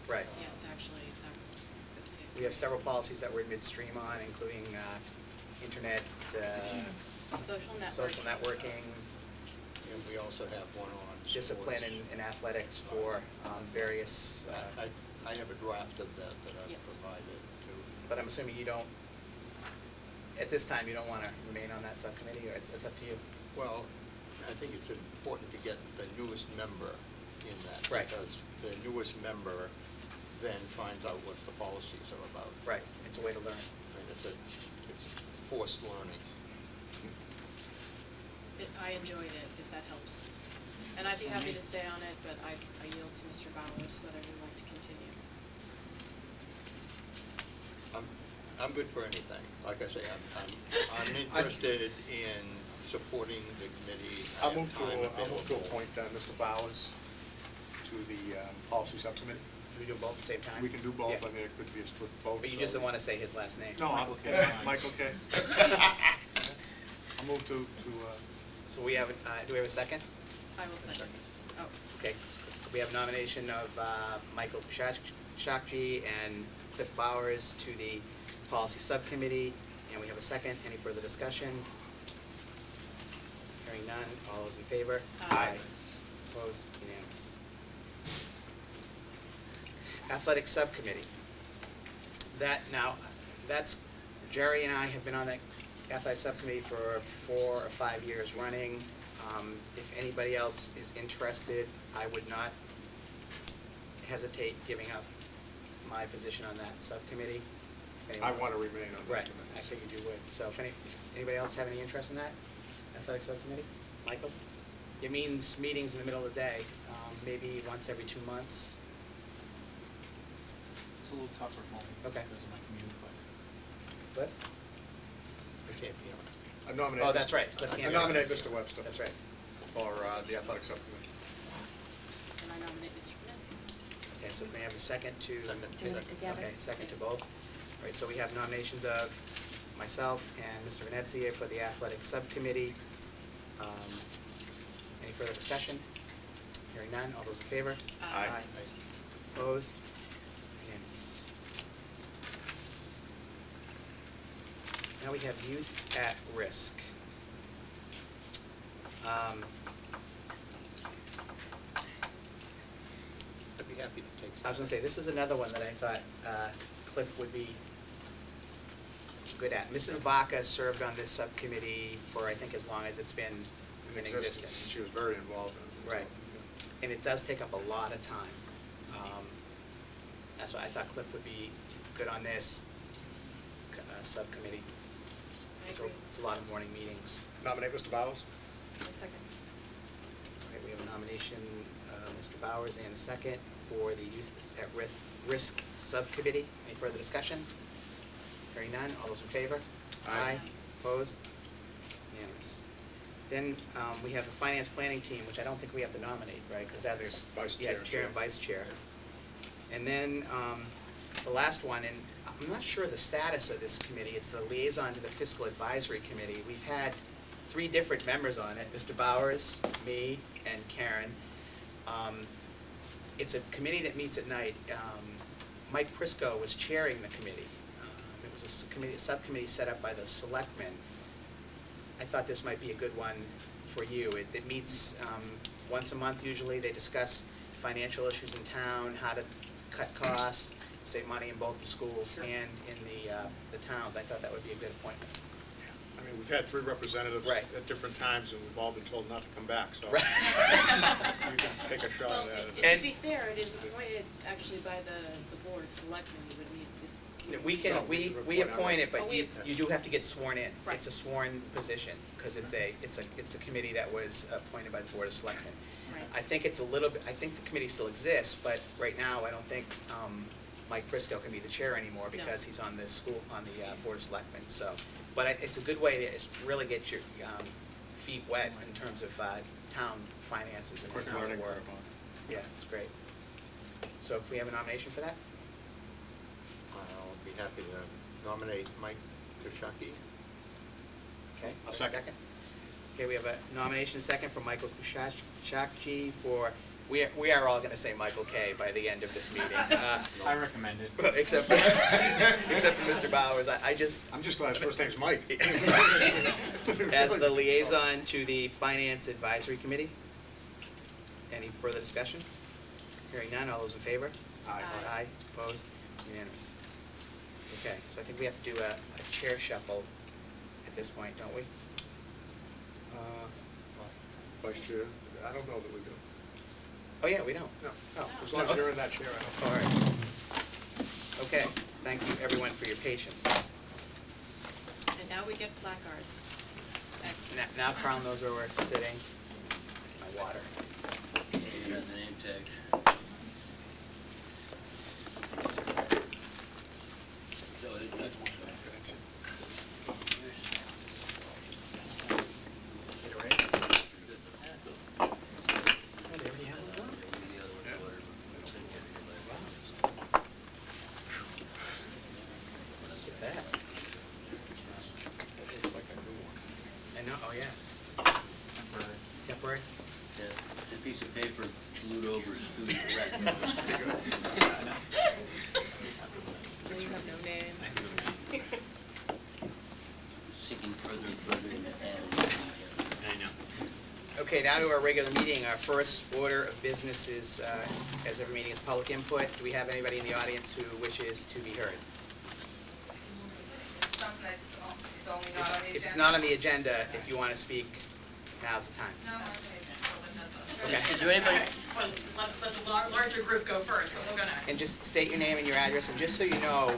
Right. Yes, actually, several. We have several policies that we're in midstream on, including internet, social networking, And we also have one on discipline sports. and athletics for various. I have a draft of that I've Yes. provided to. But I'm assuming you don't, at this time, you don't want to remain on that subcommittee, or it's up to you? Well, I think it's important to get the newest member in that. Right. Because the newest member then finds out what the policies are about. Right, it's a way to learn. And it's forced learning. I enjoyed it, if that helps. And I'd be happy to stay on it, but I yield to Mr. Bowers whether he'd like to continue. I'm good for anything. Like I say, I'm interested in supporting the committee. I'll move to appoint Mr. Bowers to the policy subcommittee. Can we do both at the same time? We can do both. Yeah. I mean, it could be a split vote. But you just don't want to say his last name. No, I'm okay. Michael K. I'll move to. So we have, do we have a second? I will second. Oh, Okay. We have nomination of Michael Shakji and Cliff Bowers to the policy subcommittee, and we have a second. Any further discussion? Hearing none. All those in favor? Aye. Opposed? Unanimous. Athletic subcommittee. That's Jerry and I have been on that athletic subcommittee for 4 or 5 years running. If anybody else is interested, I would not hesitate giving up my position on that subcommittee. I want to remain on that Right, committee. I figured you would. So if anybody else have any interest in that athletic subcommittee? Michael? It means meetings in the middle of the day, maybe once every 2 months. It's a little tougher for me. Okay. Because of my commute, What? We can't be on it. I nominate. Oh, that's right. I nominate Mr. Webster. That's right. For the athletic subcommittee. and I nominate Mr. Venezia. Okay, so can we have a second to? Second. Do it together. Okay, second to both. All right, so we have nominations of myself and Mr. Venezia for the athletic subcommittee. Any further discussion? Hearing none, all those in favor? Aye. Opposed? Unanimous. Now we have youth at risk. I'd be happy to take. I was going to say, this is another one that I thought Cliff would be good at. Mrs. Vaca served on this subcommittee for, I think, as long as it's been in existence. She was very involved in it. Right. And it does take up a lot of time. That's why I thought Cliff would be good on this subcommittee. I It's agree. a lot of morning meetings. Nominate Mr. Bowers. One second. Okay, we have a nomination, Mr. Bowers, and a second for the Youth at Risk Subcommittee. Any further discussion? Hearing none, all those in favor? Aye. Opposed? Unanimous. Then we have the Finance Planning Team, which I don't think we have to nominate, right? Because that's It's vice yeah, chair, chair and vice chair. And then the last one, and I'm not sure the status of this committee. It's the liaison to the Fiscal Advisory Committee. We've had 3 different members on it, Mr. Bowers, me, and Karen. It's a committee that meets at night. Mike Prisco was chairing the committee. It was a subcommittee set up by the selectmen. I thought this might be a good one for you. It meets once a month usually. They discuss financial issues in town, how to cut costs, save money in both the schools and in the towns. I thought that would be a good appointment. I mean, we've had 3 representatives Right. at different times, and we've all been told not to come back, so Right. you can take a shot Well, at it. to And- be fair, it is appointed actually by the board of selectmen. You would need this. We can, No, we we appoint it, Oh, but we- you do have to get sworn in. Right. It's a sworn position, because it's a committee that was appointed by the Board of Selectmen. Right. I think it's a little bit, I think the committee still exists, but right now, I don't think Mike Prisco can be the chair anymore No. because he's on the Board of Selectmen, so. But it's a good way to really get your feet wet in terms of town finances and Quick how they learning work. curve on Yeah, it's great. So if we have a nomination for that? I'll be happy to nominate Mike Kushaki. Okay. I'll second. Okay, we have a nomination second for Michael Kushakji for We are all going to say Michael K. by the end of this meeting. I recommend it. Well, except for Mr. Bowers. I'm just glad his first name's Mike. As the liaison to the Finance Advisory Committee. Any further discussion? Hearing none, all those in favor? Aye. Aye, opposed, unanimous. Okay, so I think we have to do a chair shuffle at this point, don't we? Vice Chair, I don't know that we do. Oh, yeah, we don't. No, Oh. as long as you're in that chair, I don't. All right. Okay, thank you everyone for your patience. And now we get placards. Excellent. Now Carl knows where we're sitting. My water. You got the name tags. So that's one. Get it right? Oh, they already have it done? Look at that. I know, oh yeah. Temporary? Yeah, it's a piece of paper glued over student rec. And you have no name. Sinking further and further in the hand. I know. Okay, now to our regular meeting. Our first order of business is, as every meeting, is public input. Do we have anybody in the audience who wishes to be heard? Something that's it's only not on the agenda. If it's not on the agenda, if you want to speak, now's the time. No, on the agenda. Okay. Is there anybody? Let the larger group go first, but we'll go next. And just state your name and your address, and just so you know,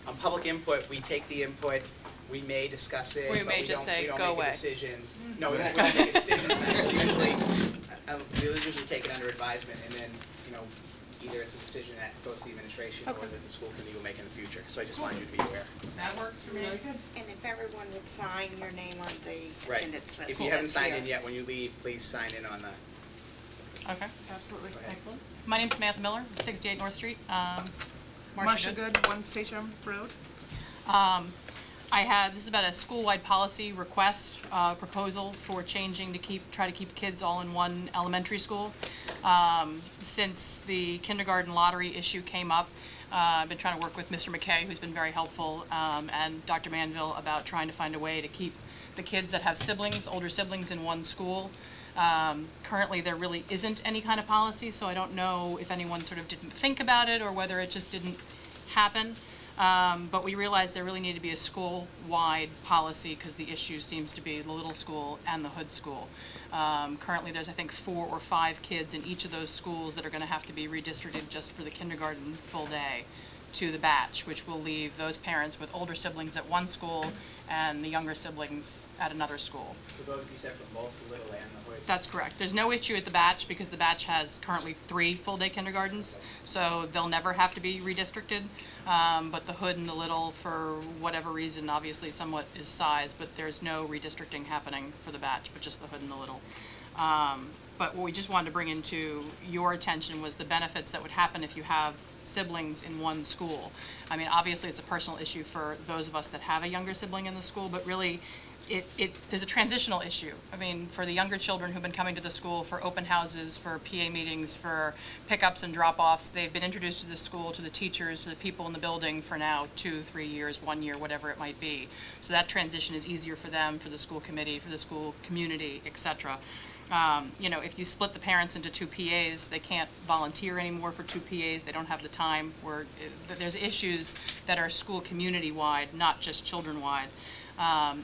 on public input, we take the input, we may discuss it, We but may we just don't, say, we don't "Go make away." a decision. No, we won't make a decision. We'll usually take it under advisement, and then, you know, either it's a decision that goes to the administration or that the school committee will make in the future. So I just wanted you to be aware. That works for me. And if everyone would sign your name on the Right. attendance list. If you haven't that's signed here. in yet, when you leave, please sign in on the. Okay, absolutely. Go ahead. Excellent. My name's Samantha Miller, 68 North Street. Marcia Good, 1 Sachem Road. This is about a school-wide policy request, proposal for changing to try to keep kids all in one elementary school. Since the kindergarten lottery issue came up, I've been trying to work with Mr. McKay, who's been very helpful, and Dr. Manville about trying to find a way to keep the kids that have siblings, older siblings, in one school. Currently, there really isn't any kind of policy, so I don't know if anyone sort of didn't think about it or whether it just didn't happen. But we realized there really needed to be a school-wide policy because the issue seems to be the little school and the hood school. Currently, there's, I think, 4 or 5 kids in each of those schools that are going to have to be redistricted just for the kindergarten full day to the batch, which will leave those parents with older siblings at one school and the younger siblings at another school. So those would be set for both the little and the hood? That's correct. There's no issue at the batch because the batch has currently 3 full-day kindergartens, so they'll never have to be redistricted. But the hood and the little, for whatever reason, obviously somewhat is size, but there's no redistricting happening for the batch, but just the hood and the little. But what we just wanted to bring into your attention was the benefits that would happen if you have siblings in one school. I mean, obviously it's a personal issue for those of us that have a younger sibling in the school, but really there's a transitional issue. I mean, for the younger children who've been coming to the school for open houses, for PA meetings, for pickups and drop-offs, they've been introduced to the school, to the teachers, to the people in the building for now 2, 3 years, 1 year, whatever it might be. So that transition is easier for them, for the school committee, for the school community, etc. You know, if you split the parents into 2 PAs, they can't volunteer anymore for 2 PAs. They don't have the time. There's issues that are school community-wide, not just children-wide.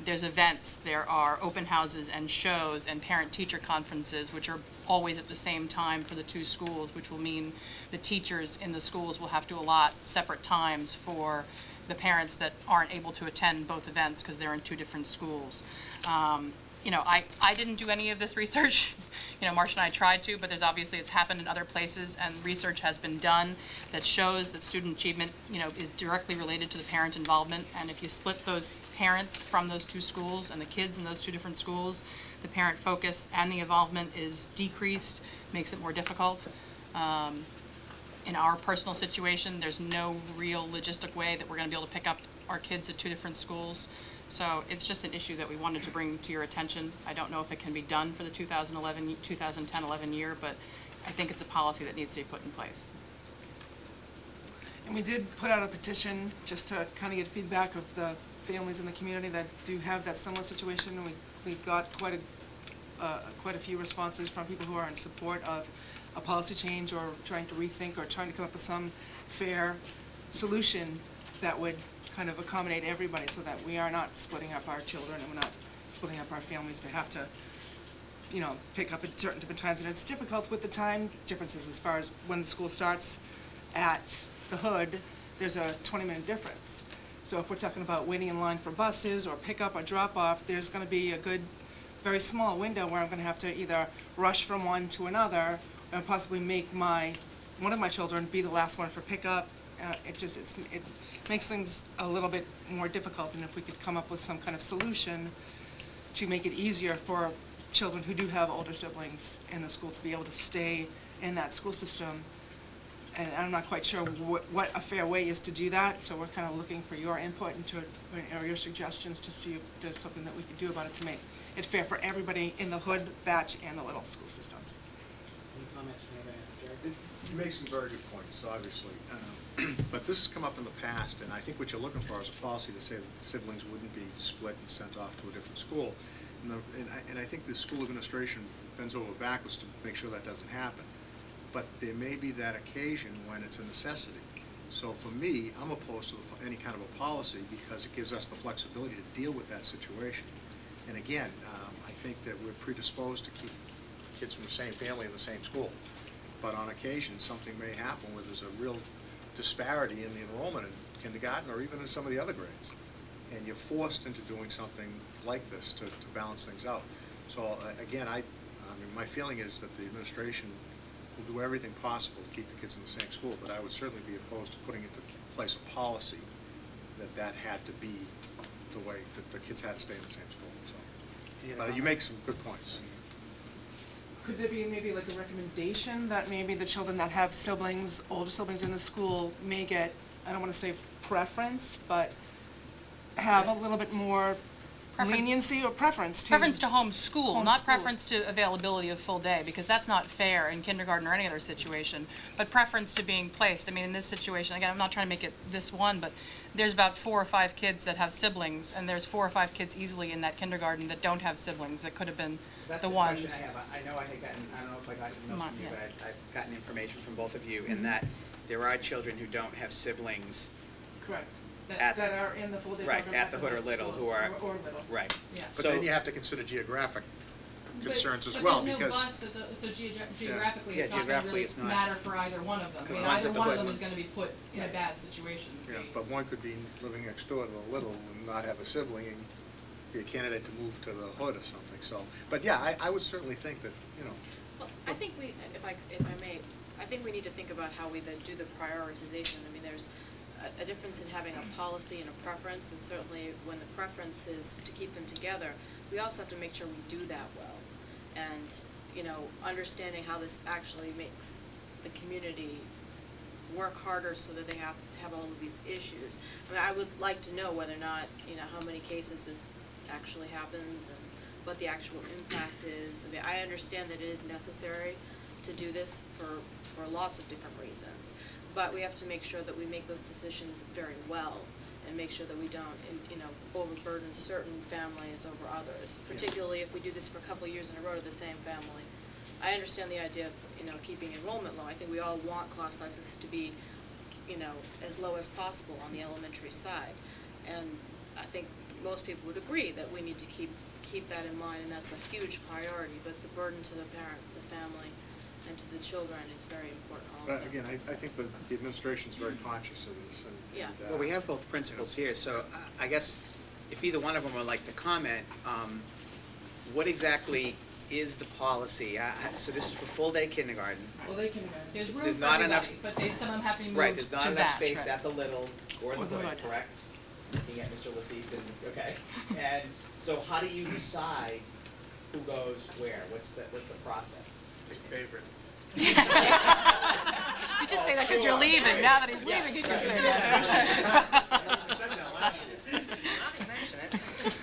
There's events, there are open houses and shows and parent-teacher conferences, which are always at the same time for the 2 schools, which will mean the teachers in the schools will have to allot separate times for the parents that aren't able to attend both events because they're in 2 different schools. You know, I didn't do any of this research. You know, Marcia and I tried to, but it's happened in other places, and research has been done that shows that student achievement, you know, is directly related to the parent involvement. And if you split those parents from those 2 schools and the kids in those 2 different schools, the parent focus and the involvement is decreased, makes it more difficult. In our personal situation, there's no real logistic way that we're going to be able to pick up our kids at 2 different schools. So it's just an issue that we wanted to bring to your attention. I don't know if it can be done for the 2010-11 year, but I think it's a policy that needs to be put in place. And we did put out a petition just to kind of get feedback of the families in the community that do have that similar situation. And we got quite a few responses from people who are in support of a policy change or trying to rethink or trying to come up with some fair solution that would kind of accommodate everybody so that we are not splitting up our children and we're not splitting up our families to have to, you know, pick up at certain different times. And it's difficult with the time differences as far as when the school starts at the Hood, there's a 20-minute difference. So if we're talking about waiting in line for buses or pickup or drop-off, there's going to be a good, very small window where I'm going to have to either rush from one to another and possibly make one of my children be the last one for pickup. It makes things a little bit more difficult, and if we could come up with some kind of solution to make it easier for children who do have older siblings in the school to be able to stay in that school system. And I'm not quite sure what a fair way is to do that, so we're kind of looking for your input or your suggestions to see if there's something that we could do about it to make it fair for everybody in the Hood, Batch, and the Little school systems. Any comments from anybody? Jared? You make some very good points, obviously. But this has come up in the past, and I think what you're looking for is a policy to say that siblings wouldn't be split and sent off to a different school. And I think the school administration bends over backwards to make sure that doesn't happen. But there may be that occasion when it's a necessity. So for me, I'm opposed to any kind of a policy because it gives us the flexibility to deal with that situation. And again, I think that we're predisposed to keep kids from the same family in the same school. But on occasion, something may happen where there's a real disparity in the enrollment in kindergarten or even in some of the other grades. And you're forced into doing something like this to balance things out. So again, I mean, my feeling is that the administration will do everything possible to keep the kids in the same school, but I would certainly be opposed to putting into place a policy that had to be the way that the kids had to stay in the same school. So, but you make some good points. Could there be maybe like a recommendation that maybe the children that have siblings, older siblings in the school may get, I don't want to say preference, but have a little bit more leniency or preference to home school, not preference to availability of full day, because that's not fair in kindergarten or any other situation, but preference to being placed. I mean, in this situation, again, I'm not trying to make it this one, but there's about 4 or 5 kids that have siblings, and there's 4 or 5 kids easily in that kindergarten that don't have siblings that could have been That's the ones. Question I have. I know I had gotten, I don't know if I got emails from you, but I've gotten information from both of you in that there are children who don't have siblings. Correct. That are in the full day program. Right, at the Hood or Little, who are. Or Little. Right. Yeah. But then you have to consider geographic concerns as but well, there's because. No bus, so geographically, Yeah, it's not going to geographically really it's not. matter for either one of them. I Because mean, one's either at the one of Hood, them is one- going to be put in a bad situation. Yeah, but one could be living next door to the Little and not have a sibling and be a candidate to move to the Hood or something, so. But yeah, I would certainly think that, you know. Well, I think we, if I may, I think we need to think about how we then do the prioritization. I mean, there's a difference in having a policy and a preference, and certainly when the preference is to keep them together, we also have to make sure we do that well. And, you know, understanding how this actually makes the community work harder so that they have all of these issues. I mean, I would like to know whether or not, you know, how many cases this actually happens and what the actual impact is. I mean, I understand that it is necessary to do this for lots of different reasons, but we have to make sure that we make those decisions very well and make sure that we don't, you know, overburden certain families over others, particularly if we do this for a couple of years in a row to the same family. I understand the idea of, you know, keeping enrollment low. I think we all want class sizes to be, you know, as low as possible on the elementary side. And I think most people would agree that we need to keep that in mind, and that's a huge priority, but the burden to the parent, the family, and to the children is very important also. But again, I think the administration's very conscious of this. And, Yeah. Well, we have both principals here, so I guess if either one of them would like to comment, what exactly is the policy? So this is for full-day kindergarten. Well, they can. There's room There's for not everybody, enough- but some of them have to be moved Right, there's not to enough batch, space right. at the Little or the Or the Hood, Hood. correct? Looking at Mr. Lassise and, okay. And so how do you decide who goes where? What's the process? Big favorites. You just say that because you're leaving. Now that he's leaving, you can say that.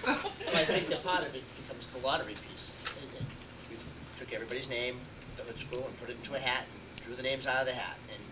Well, I think the part of it becomes the lottery piece. We took everybody's name, the hood school and put it into a hat and drew the names out of the hat. And